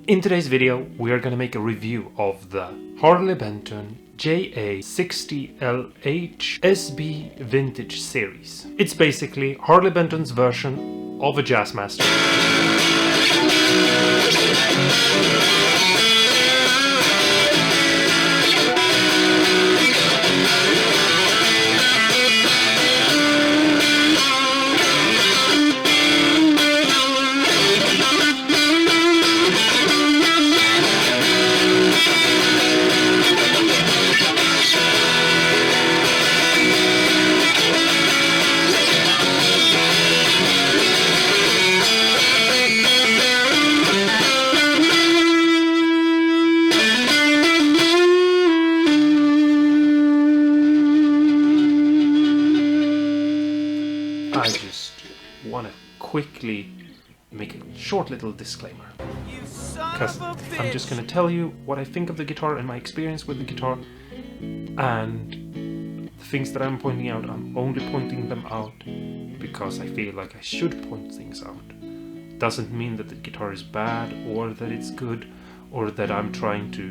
In today's video, we are going to make a review of the Harley Benton JA60LH SB Vintage Series. It's basically Harley Benton's version of a Jazzmaster. I just want to quickly make a short little disclaimer, because I'm just going to tell you what I think of the guitar and my experience with the guitar, and the things that I'm pointing out, I'm only pointing them out because I feel like I should point things out. Doesn't mean that the guitar is bad or that it's good or that I'm trying to,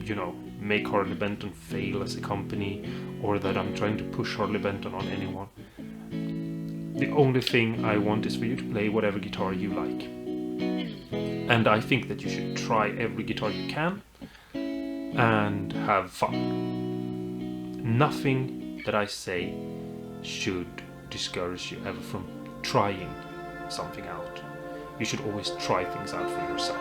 you know, make Harley Benton fail as a company, or that I'm trying to push Harley Benton on anyone. The only thing I want is for you to play whatever guitar you like. And I think that you should try every guitar you can and have fun. Nothing that I say should discourage you ever from trying something out. You should always try things out for yourself.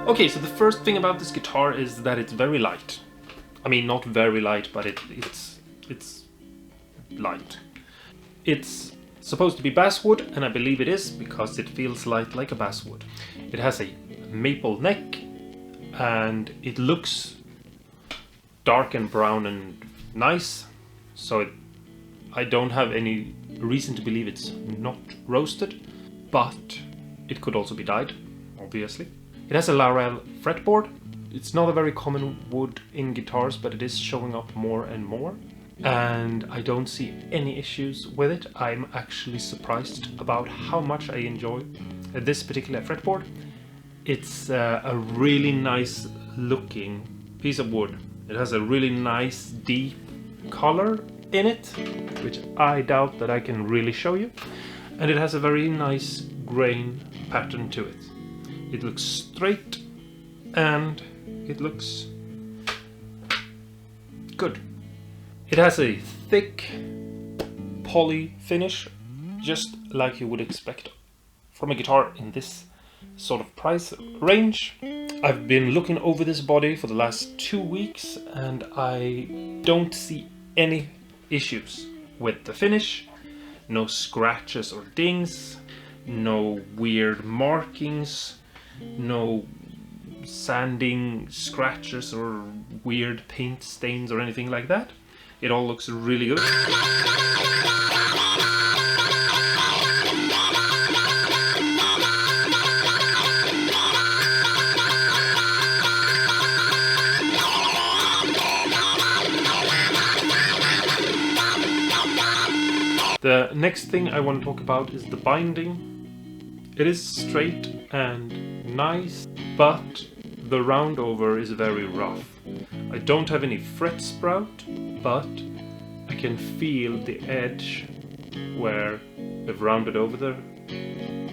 Okay, so the first thing about this guitar is that it's very light. I mean, not very light, but it's light. It's supposed to be basswood, and I believe it is because it feels light like a basswood. It has a maple neck, and it looks dark and brown and nice. So I don't have any reason to believe it's not roasted, but it could also be dyed, obviously. It has a Laurel fretboard. It's not a very common wood in guitars, but it is showing up more and more. And I don't see any issues with it. I'm actually surprised about how much I enjoy this particular fretboard. It's a really nice looking piece of wood. It has a really nice deep color in it, which I doubt that I can really show you. And it has a very nice grain pattern to it. It looks straight and it looks good. It has a thick poly finish, just like you would expect from a guitar in this sort of price range. I've been looking over this body for the last 2 weeks and I don't see any issues with the finish. No scratches or dings, no weird markings, no sanding scratches or weird paint stains or anything like that. It all looks really good. The next thing I want to talk about is the binding. It is straight and nice, but the roundover is very rough. I don't have any fret sprout, but I can feel the edge where they've rounded over the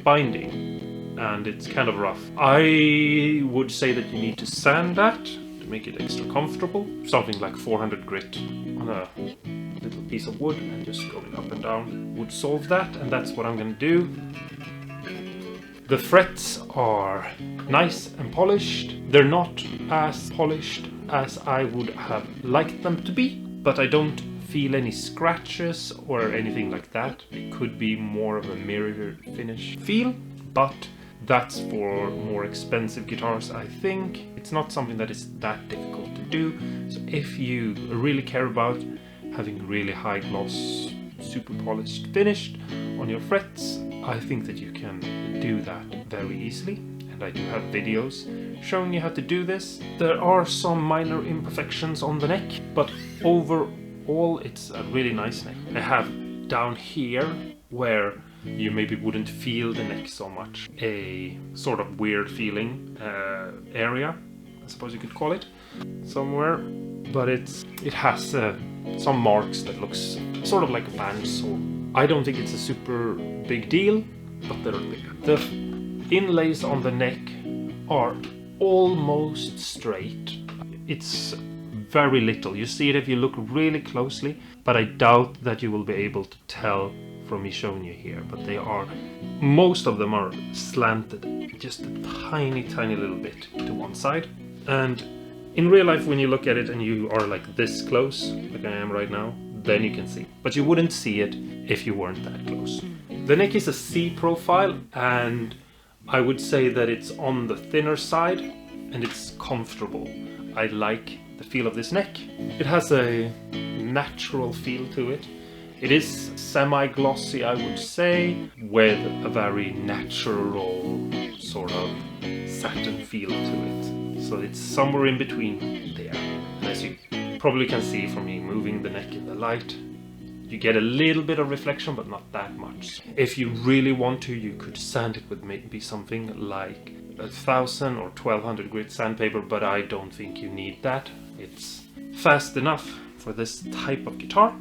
binding, and it's kind of rough. I would say that you need to sand that to make it extra comfortable. Something like 400 grit on a little piece of wood and just going up and down would solve that, and that's what I'm going to do. The frets are nice and polished. They're not as polished as I would have liked them to be, but I don't feel any scratches or anything like that. It could be more of a mirror finish feel, but That's for more expensive guitars, I think. It's not something that is that difficult to do. So if you really care about having really high gloss, super polished finished on your frets, I think that you can do that very easily. And I do have videos showing you how to do this. There are some minor imperfections on the neck, but overall it's a really nice neck. I have down here, where you maybe wouldn't feel the neck so much, a sort of weird feeling area, I suppose you could call it, somewhere, but it has some marks that looks sort of like a bandsole. I don't think it's a super big deal, but they're there. The inlays on the neck are almost straight. It's very little. You see it if you look really closely, but I doubt that you will be able to tell from me showing you here. But they are, most of them are slanted just a tiny little bit to one side. And in real life, when you look at it and you are like this close, like I am right now, then you can see. But you wouldn't see it if you weren't that close. The neck is a C profile, and I would say that it's on the thinner side, and it's comfortable. I like the feel of this neck. It has a natural feel to it. It is semi-glossy, I would say, with a very natural sort of satin feel to it. So it's somewhere in between there. And as you probably can see from me moving the neck in the light, you get a little bit of reflection, but not that much. If you really want to, you could sand it with maybe something like 1000 or 1200 grit sandpaper, but I don't think you need that. It's fast enough for this type of guitar.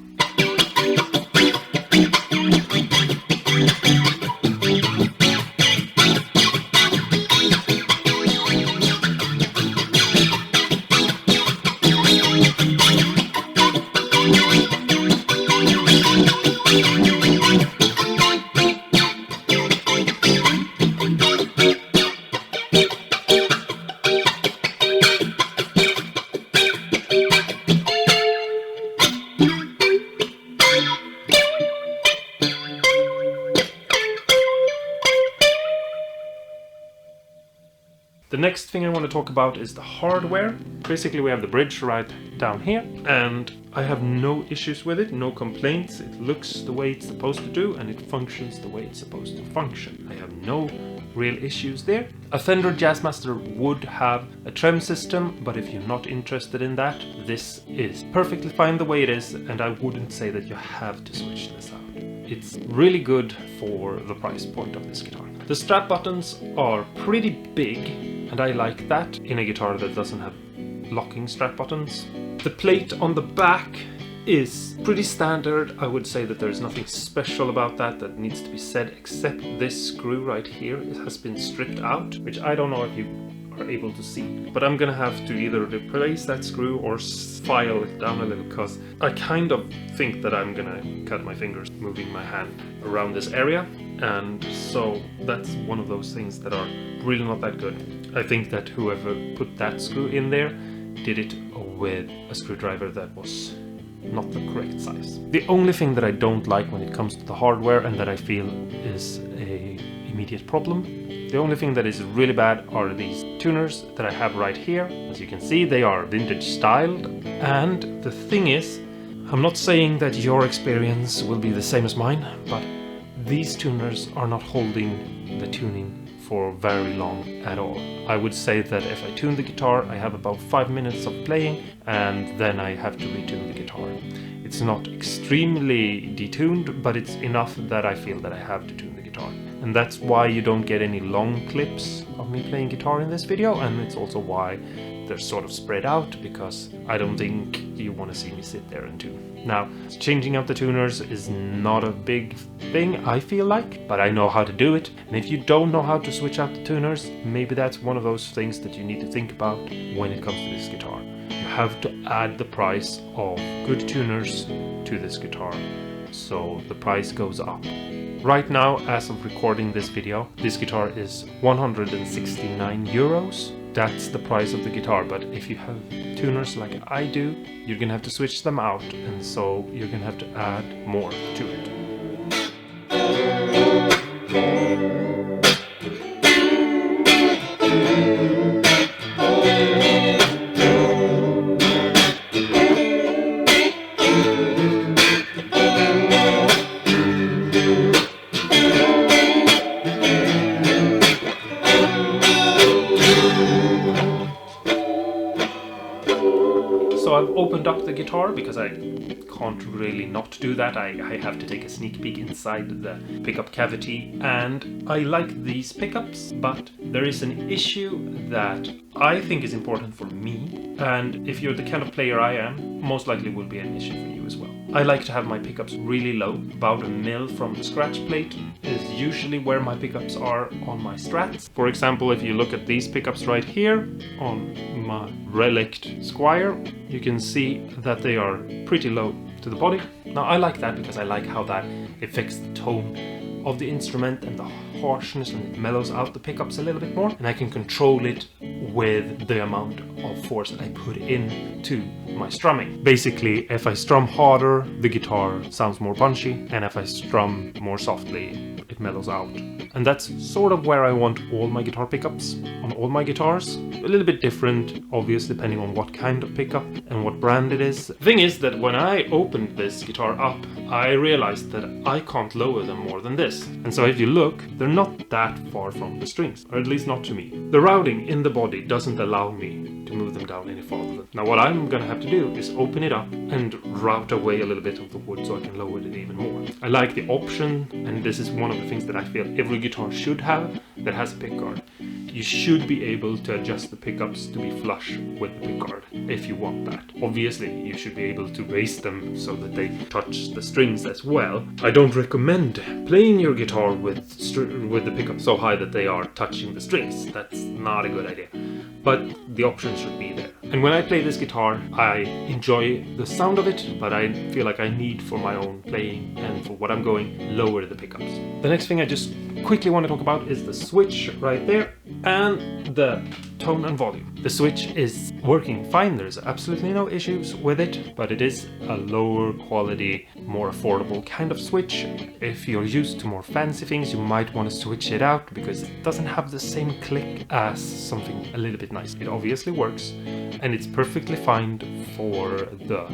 The next thing I want to talk about is the hardware. Basically, we have the bridge right down here, and I have no issues with it, no complaints. It looks the way it's supposed to do, and it functions the way it's supposed to function. I have no real issues there. A Fender Jazzmaster would have a trem system, but if you're not interested in that, this is perfectly fine the way it is, and I wouldn't say that you have to switch this out. It's really good for the price point of this guitar. The strap buttons are pretty big, and I like that in a guitar that doesn't have locking strap buttons. The plate on the back is pretty standard. I would say that there's nothing special about that needs to be said, except this screw right here. It has been stripped out, which I don't know if you are able to see, but I'm gonna have to either replace that screw or file it down a little, because I kind of think that I'm gonna cut my fingers moving my hand around this area, and so that's one of those things that are really not that good. I think that whoever put that screw in there did it with a screwdriver that was not the correct size. The only thing that I don't like when it comes to the hardware, and that I feel is a immediate problem, the only thing that is really bad are these tuners that I have right here. As you can see, they are vintage styled, and the thing is, I'm not saying that your experience will be the same as mine, but these tuners are not holding the tuning for very long at all. I would say that if I tune the guitar, I have about 5 minutes of playing, and then I have to retune the guitar. It's not extremely detuned, but it's enough that I feel that I have to tune the guitar. And that's why you don't get any long clips of me playing guitar in this video, and it's also why they're sort of spread out, because I don't think you want to see me sit there and tune. Now, changing out the tuners is not a big thing, I feel like, but I know how to do it. And if you don't know how to switch out the tuners, maybe that's one of those things that you need to think about when it comes to this guitar. You have to add the price of good tuners to this guitar, so the price goes up. Right now, as of recording this video, this guitar is 169 euros. That's the price of the guitar, but if you have tuners like I do, you're gonna have to switch them out, and so you're gonna have to add more to it. have opened up the guitar because I can't really not do that. I have to take a sneak peek inside the pickup cavity, and I like these pickups, but there is an issue that I think is important for me, and if you're the kind of player I am, most likely will be an issue for you as well. I like to have my pickups really low. About 1 mil from the scratch plate is usually where my pickups are on my Strats. For example, if you look at these pickups right here on my Relict Squire, you can see that they are pretty low to the body. Now I like that because I like how that affects the tone of the instrument and the harshness, and it mellows out the pickups a little bit more, and I can control it with the amount of force that I put into my strumming. Basically, if I strum harder, the guitar sounds more punchy, and if I strum more softly, it mellows out. And that's sort of where I want all my guitar pickups on all my guitars. A little bit different, obviously, depending on what kind of pickup and what brand it is. The thing is that when I opened this guitar up, I realized that I can't lower them more than this. And so if you look, they're not that far from the strings, or at least not to me. The routing in the body doesn't allow me to move them down any farther. Now what I'm gonna have to do is open it up and route away a little bit of the wood so I can lower it even more. I like the option, and this is one of the things that I feel every guitar should have that has a pickguard. You should be able to adjust the pickups to be flush with the pickguard if you want that. Obviously, you should be able to raise them so that they touch the strings as well. I don't recommend playing your guitar with the pickup so high that they are touching the strings. That's not a good idea. But the option should be there. And when I play this guitar, I enjoy the sound of it, but I feel like I need, for my own playing and for what I'm going, lower the pickups. The next thing I just quickly want to talk about is the switch right there and the tone and volume. The switch is working fine, there's absolutely no issues with it, but it is a lower quality, more affordable kind of switch. If you're used to more fancy things, you might want to switch it out because it doesn't have the same click as something a little bit nice. It obviously works, and it's perfectly fine for the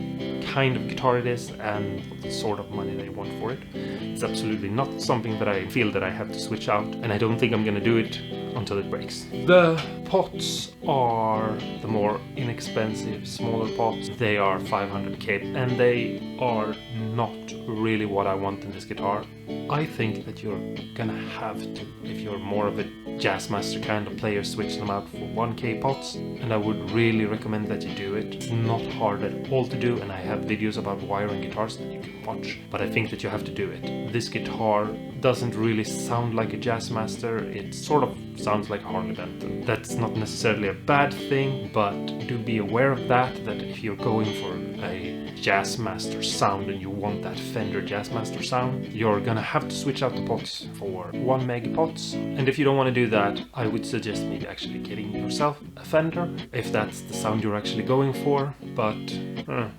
kind of guitar it is and the sort of money they want for it. It's absolutely not something that I feel that I have to switch out, and I don't think I'm gonna do it until it breaks. The pots are the more inexpensive, smaller pots. They are 500k, and they are not really what I want in this guitar. I think that you're gonna have to, if you're more of a Jazzmaster kind of player, switch them out for 1k pots, and I would really recommend that you do it. It's not hard at all to do, and I have videos about wiring guitars that you can watch, but I think that you have to do it. This guitar doesn't really sound like a Jazzmaster, it sort of sounds like a Harley Benton. That's not necessarily a bad thing, but do be aware of that if you're going for a Jazzmaster sound and you want that Fender Jazzmaster sound, you're gonna have to switch out the pots for 1 meg pots. And if you don't want to do that, I would suggest maybe actually getting yourself a Fender, if that's the sound you're actually going for, but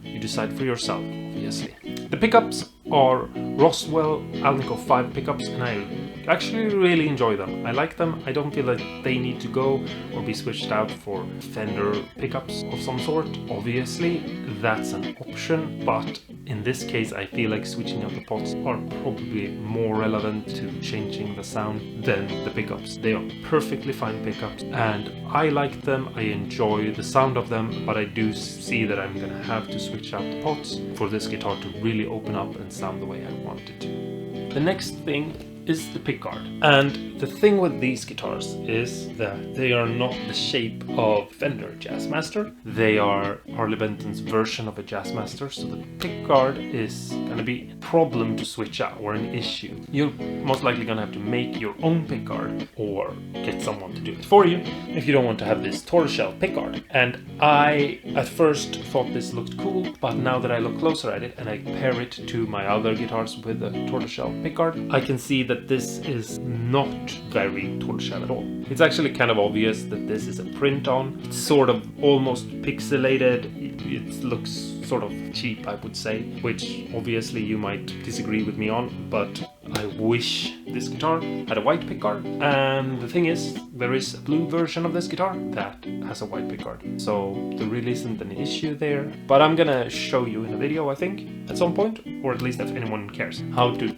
you decide for yourself, obviously. The pickups are Roswell Alnico 5 pickups, and I actually really enjoy them. I like them. I don't feel like they need to go or be switched out for Fender pickups of some sort. Obviously, that's an option, but in this case I feel like switching out the pots are probably more relevant to changing the sound than the pickups. They are perfectly fine pickups, and I like them. I enjoy the sound of them, but I do see that I'm gonna have to switch out the pots for this guitar to really open up and sound the way I want it to. The next thing is the pickguard. And the thing with these guitars is that they are not the shape of Fender Jazzmaster. They are Harley Benton's version of a Jazzmaster, so the pickguard is gonna be a problem to switch out, or an issue. You're most likely gonna have to make your own pickguard or get someone to do it for you if you don't want to have this tortoiseshell pickguard. And I at first thought this looked cool, but now that I look closer at it and I pair it to my other guitars with a tortoiseshell pickguard, I can see that this is not very tortoiseshell at all. It's actually kind of obvious that this is a print on. It's sort of almost pixelated. It looks sort of cheap, I would say, which obviously you might disagree with me on, but I wish this guitar had a white pickguard. And the thing is, there is a blue version of this guitar that has a white pickguard, so there really isn't an issue there. But I'm gonna show you in a video, I think, at some point, or at least if anyone cares, how to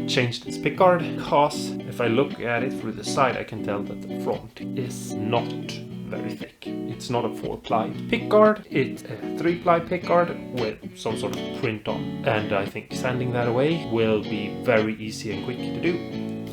change this pickguard, because if I look at it through the side I can tell that the front is not very thick. It's not a 4-ply pickguard, it's a 3-ply pickguard with some sort of print on. And I think sanding that away will be very easy and quick to do.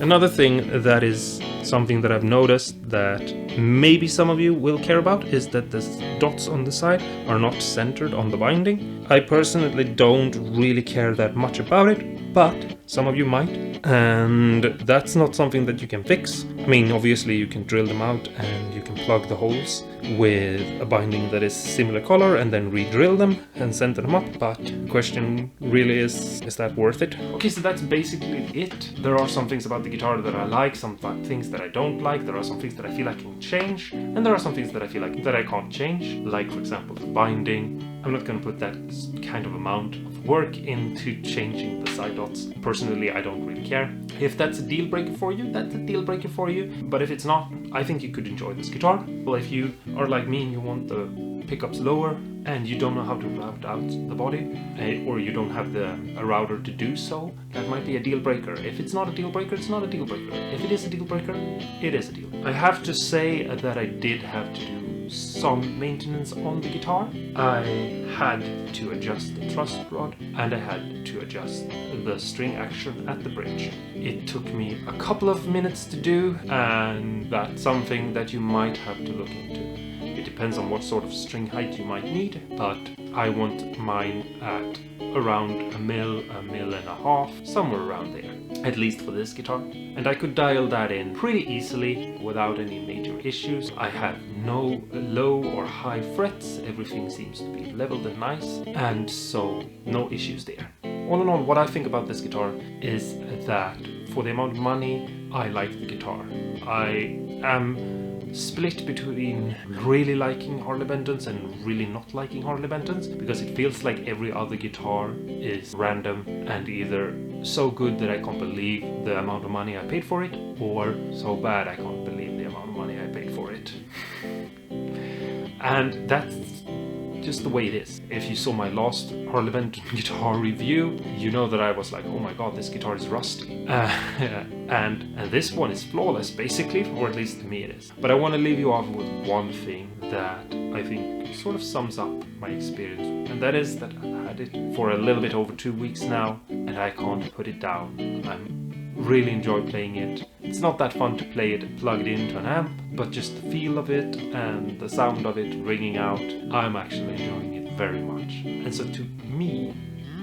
Another thing that is something that I've noticed that maybe some of you will care about is that the dots on the side are not centered on the binding. I personally don't really care that much about it, but some of you might, and that's not something that you can fix. I mean, obviously you can drill them out and you can plug the holes with a binding that is similar color and then re-drill them and center them up, but the question really is that worth it? Okay, so that's basically it. There are some things about the guitar that I like, some things that I don't like, there are some things that I feel I can change, and there are some things that I feel like that I can't change, like for example the binding. I'm not going to put that kind of amount of work into changing the side dots. Personally, I don't really care. If that's a deal breaker for you, that's a deal breaker for you. But if it's not, I think you could enjoy this guitar. Well, if you are like me and you want the pickups lower and you don't know how to route out the body, or you don't have a router to do so, that might be a deal breaker. If it's not a deal breaker, it's not a deal breaker. If it is a deal breaker, it is a deal. I have to say that I did have to do some maintenance on the guitar. I had to adjust the truss rod and I had to adjust the string action at the bridge. It took me a couple of minutes to do, and that's something that you might have to look into. It depends on what sort of string height you might need, but I want mine at around a mil and a half, somewhere around there, at least for this guitar. And I could dial that in pretty easily without any major issues. I have no low or high frets, everything seems to be leveled and nice, and so no issues there. All in all, what I think about this guitar is that for the amount of money, I like the guitar. I am split between really liking Harley Bentons and really not liking Harley Bentons, because it feels like every other guitar is random and either so good that I can't believe the amount of money I paid for it, or so bad I can't believe the amount of money I paid for it. And that's just the way it is. If you saw my last Harley Benton guitar review, you know that I was like, oh my god, this guitar is rusty. And this one is flawless, basically, or at least to me it is. But I want to leave you off with one thing that I think sort of sums up my experience, and that is that I've had it for a little bit over 2 weeks now, and I can't put it down. Really enjoy playing it. It's not that fun to play it plugged into an amp, but just the feel of it and the sound of it ringing out, I'm actually enjoying it very much. And so to me,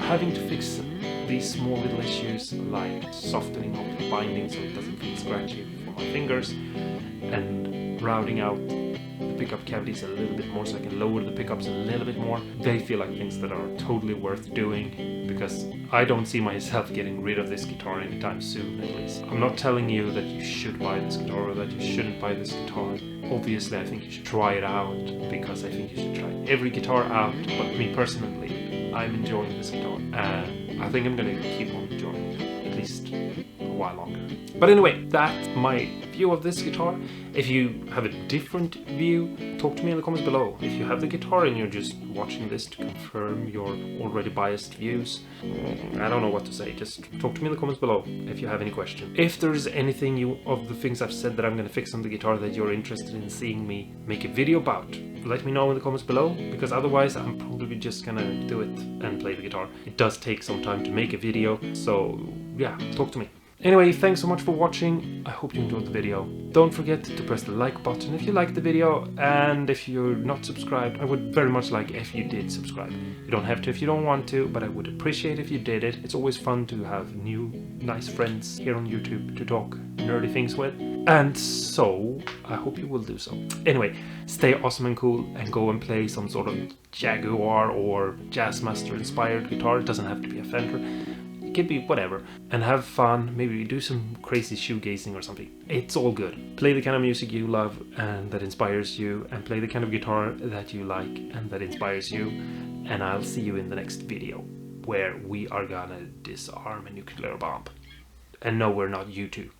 having to fix these small little issues like softening up the binding so it doesn't feel scratchy for my fingers, and routing out the pickup cavities a little bit more so I can lower the pickups a little bit more, they feel like things that are totally worth doing, because I don't see myself getting rid of this guitar anytime soon, at least. I'm not telling you that you should buy this guitar or that you shouldn't buy this guitar. Obviously, I think you should try it out, because I think you should try every guitar out, but me personally, I'm enjoying this guitar, and I think I'm gonna keep on enjoying it, at least a while longer. But anyway, that's my view of this guitar. If you have a different view, talk to me in the comments below. If you have the guitar and you're just watching this to confirm your already biased views, I don't know what to say. Just talk to me in the comments below if you have any questions. If there's anything of the things I've said that I'm going to fix on the guitar that you're interested in seeing me make a video about, let me know in the comments below, because otherwise I'm probably just gonna do it and play the guitar. It does take some time to make a video, so yeah, talk to me. Anyway, thanks so much for watching. I hope you enjoyed the video. Don't forget to press the like button if you liked the video, and if you're not subscribed, I would very much like if you did subscribe. You don't have to if you don't want to, but I would appreciate if you did it. It's always fun to have new, nice friends here on YouTube to talk nerdy things with, and so I hope you will do so. Anyway, stay awesome and cool, and go and play some sort of Jaguar or Jazzmaster inspired guitar. It doesn't have to be a Fender. It could be whatever, and have fun. Maybe do some crazy shoegazing or something. It's all good. Play the kind of music you love and that inspires you, and play the kind of guitar that you like and that inspires you, and I'll see you in the next video, where we are gonna disarm a nuclear bomb. And no, we're not, you two.